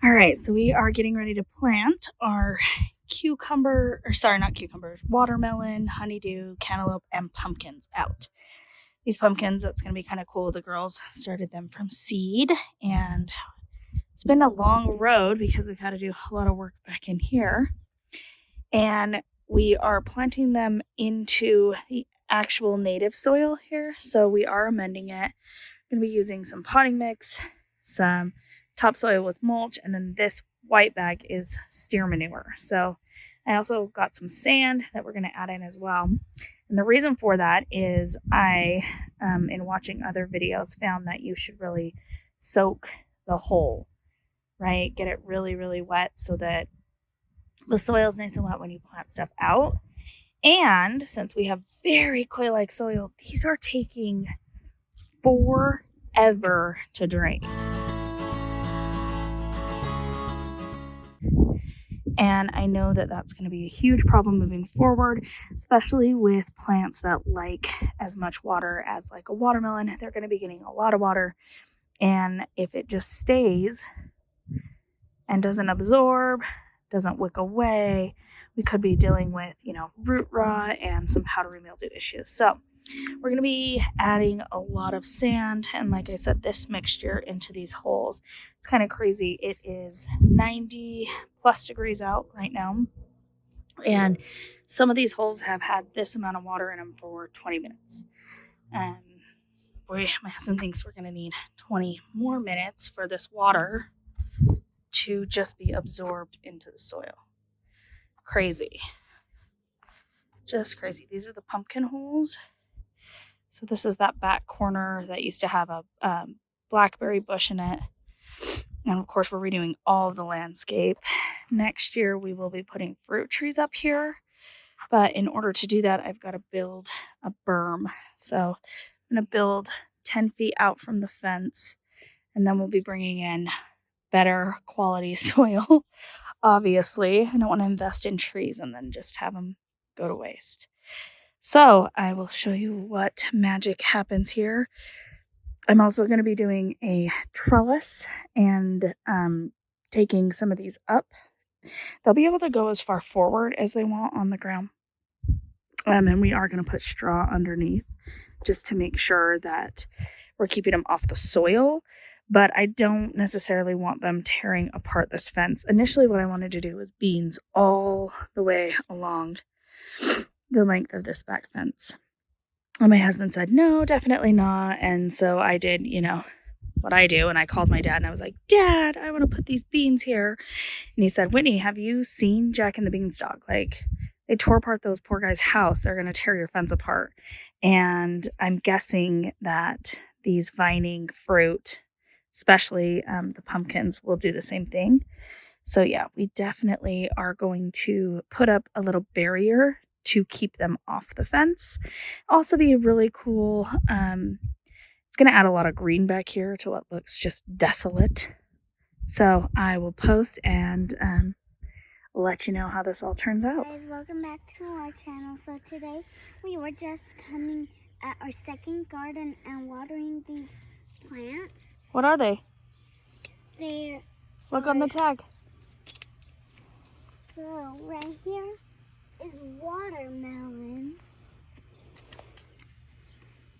All right, so we are getting ready to plant our not cucumbers, watermelon, honeydew, cantaloupe, and pumpkins out. These pumpkins, that's going to be kind of cool. The girls started them from seed, and it's been a long road because we've had to do a lot of work back in here. And we are planting them into the actual native soil here. So we are amending it. We're going to be using some potting mix, some topsoil with mulch, and then this white bag is steer manure. So I also got some sand that we're going to add in as well. And the reason for that is I, in watching other videos, found that you should really soak the hole, right? Get it really, really wet so that the soil is nice and wet when you plant stuff out. And since we have very clay-like soil, these are taking forever to drain. And I know that that's going to be a huge problem moving forward, especially with plants that like as much water as like a watermelon. They're going to be getting a lot of water. And if it just stays and doesn't absorb, doesn't wick away, we could be dealing with, root rot and some powdery mildew issues. So we're going to be adding a lot of sand and, like I said, this mixture into these holes. It's kind of crazy. It is 90 plus degrees out right now, and some of these holes have had this amount of water in them for 20 minutes. And boy, my husband thinks we're going to need 20 more minutes for this water to just be absorbed into the soil. Crazy. Just crazy. These are the pumpkin holes. So this is that back corner that used to have a blackberry bush in it. And of course, we're redoing all of the landscape. Next year, we will be putting fruit trees up here. But in order to do that, I've got to build a berm. So I'm going to build 10 feet out from the fence. And then we'll be bringing in better quality soil. Obviously, I don't want to invest in trees and then just have them go to waste. So I will show you what magic happens here. I'm also going to be doing a trellis and taking some of these up. They'll be able to go as far forward as they want on the ground. And we are going to put straw underneath just to make sure that we're keeping them off the soil. But I don't necessarily want them tearing apart this fence. Initially, what I wanted to do was beans all the way along the length of this back fence. And my husband said, no, definitely not. And so I did, what I do. And I called my dad and I was like, Dad, I want to put these beans here. And he said, Whitney, have you seen Jack and the Beanstalk? Like, they tore apart those poor guy's house. They're going to tear your fence apart. And I'm guessing that these vining fruit, especially the pumpkins, will do the same thing. So yeah, we definitely are going to put up a little barrier to keep them off the fence. Also be really cool. It's going to add a lot of green back here to what looks just desolate. So I will post and let you know how this all turns out. Guys, welcome back to our channel. So today we were just coming at our second garden and watering these plants. What are they? Look on the tag. So right here is watermelon.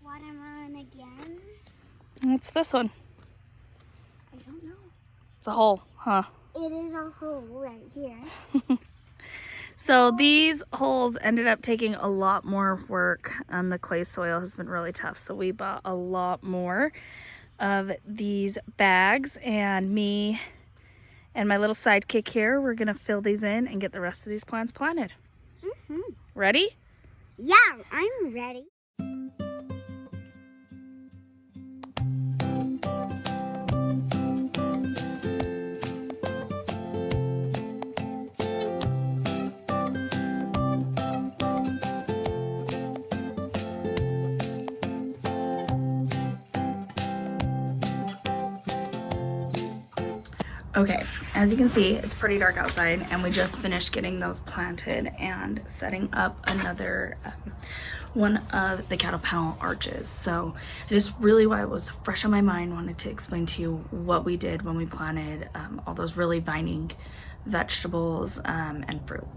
Watermelon again. What's this one? I don't know. It's a hole, huh? It is a hole right here. So these holes ended up taking a lot more work. The clay soil has been really tough. So we bought a lot more of these bags, and me and my little sidekick here, we're going to fill these in and get the rest of these plants planted. Ready? Yeah, I'm ready. Okay, as you can see, it's pretty dark outside, and we just finished getting those planted and setting up another one of the cattle panel arches. So I just really, while it was fresh on my mind, wanted to explain to you what we did when we planted all those really vining vegetables and fruit.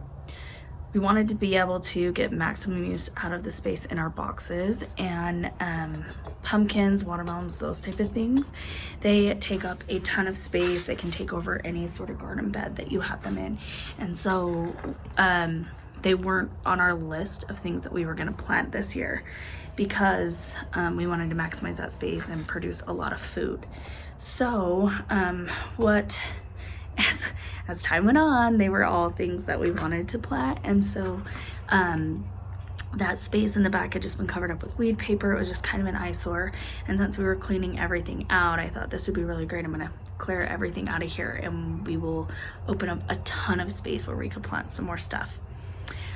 We wanted to be able to get maximum use out of the space in our boxes, and pumpkins, watermelons, those type of things, they take up a ton of space. They can take over any sort of garden bed that you have them in. And so they weren't on our list of things that we were going to plant this year because we wanted to maximize that space and produce a lot of food. So as time went on, they were all things that we wanted to plant, and so that space in the back had just been covered up with weed paper. It was just kind of an eyesore, and since we were cleaning everything out, I thought this would be really great. I'm gonna clear everything out of here, and we will open up a ton of space where we could plant some more stuff.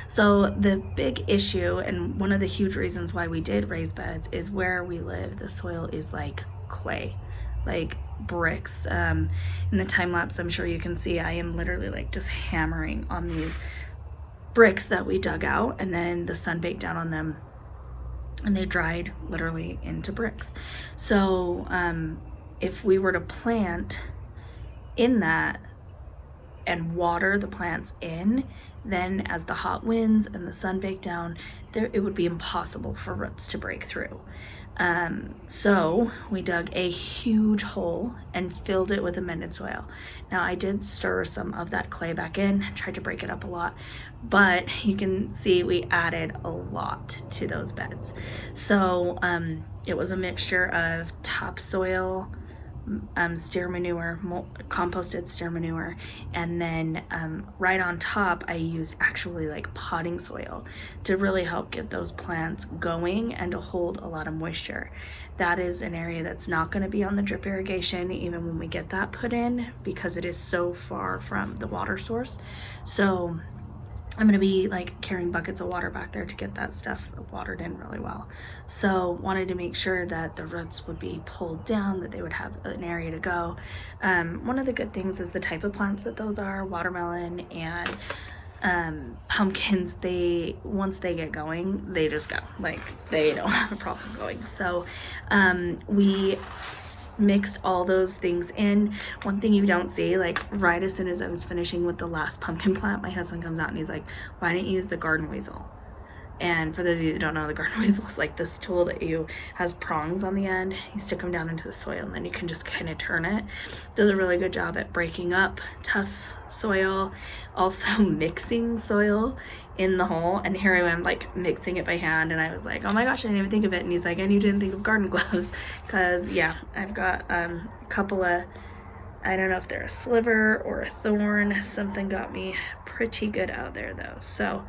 So the big issue, and one of the huge reasons why we did raised beds, is where we live, the soil is like clay, like bricks. In the time lapse, I'm sure you can see I am literally like just hammering on these bricks that we dug out, and then the sun baked down on them and they dried literally into bricks. So if we were to plant in that and water the plants in, then as the hot winds and the sun baked down there, it would be impossible for roots to break through. So we dug a huge hole and filled it with amended soil. Now I did stir some of that clay back in, tried to break it up a lot, but you can see we added a lot to those beds. So it was a mixture of topsoil, steer manure, composted steer manure, and then right on top I used actually like potting soil to really help get those plants going and to hold a lot of moisture. That is an area that's not going to be on the drip irrigation even when we get that put in, because it is so far from the water source. So I'm going to be like carrying buckets of water back there to get that stuff watered in really well. So wanted to make sure that the roots would be pulled down, that they would have an area to go. One of the good things is the type of plants that those are, watermelon and pumpkins, once they get going, they just go. Like, they don't have a problem going. So we mixed all those things in. One thing you don't see, like right as soon as I was finishing with the last pumpkin plant, my husband comes out and he's like, why didn't you use the garden weasel? And for those of you that don't know, the garden weasel is like this tool that has prongs on the end. You stick them down into the soil and then you can just kind of turn it. Does a really good job at breaking up tough soil, also mixing soil in the hole. And here I am like mixing it by hand, and I was like, oh my gosh, I didn't even think of it. And he's like, and you didn't think of garden gloves, because yeah, I've got a couple of, I don't know if they're a sliver or a thorn, something got me pretty good out there though. So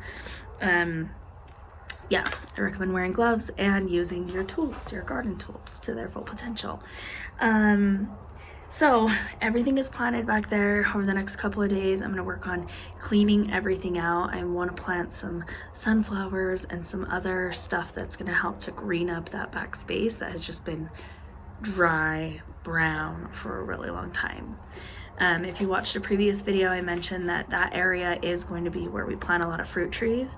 yeah, I recommend wearing gloves and using your tools, your garden tools, to their full potential. So everything is planted back there. Over the next couple of days, I'm gonna work on cleaning everything out. I wanna plant some sunflowers and some other stuff that's gonna help to green up that back space that has just been dry, brown for a really long time. If you watched a previous video, I mentioned that area is going to be where we plant a lot of fruit trees,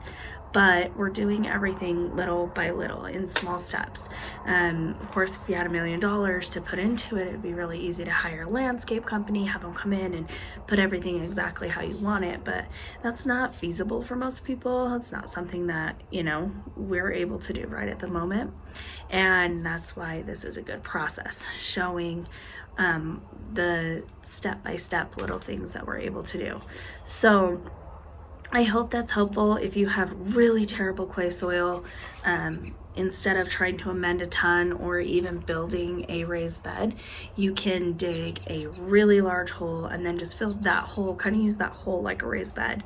but we're doing everything little by little in small steps. Of course, if you had $1 million to put into it, it'd be really easy to hire a landscape company, have them come in and put everything exactly how you want it, but that's not feasible for most people. It's not something that, we're able to do right at the moment. And that's why this is a good process, showing the step-by-step little things that we're able to do. So I hope that's helpful. If you have really terrible clay soil, instead of trying to amend a ton or even building a raised bed, you can dig a really large hole and then just fill that hole, kind of use that hole like a raised bed,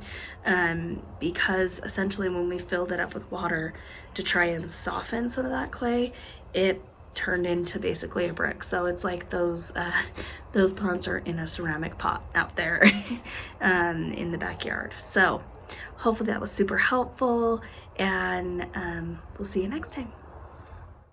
because essentially when we filled it up with water to try and soften some of that clay, it turned into basically a brick. So it's like those plants are in a ceramic pot out there in the backyard. So hopefully that was super helpful, and we'll see you next time.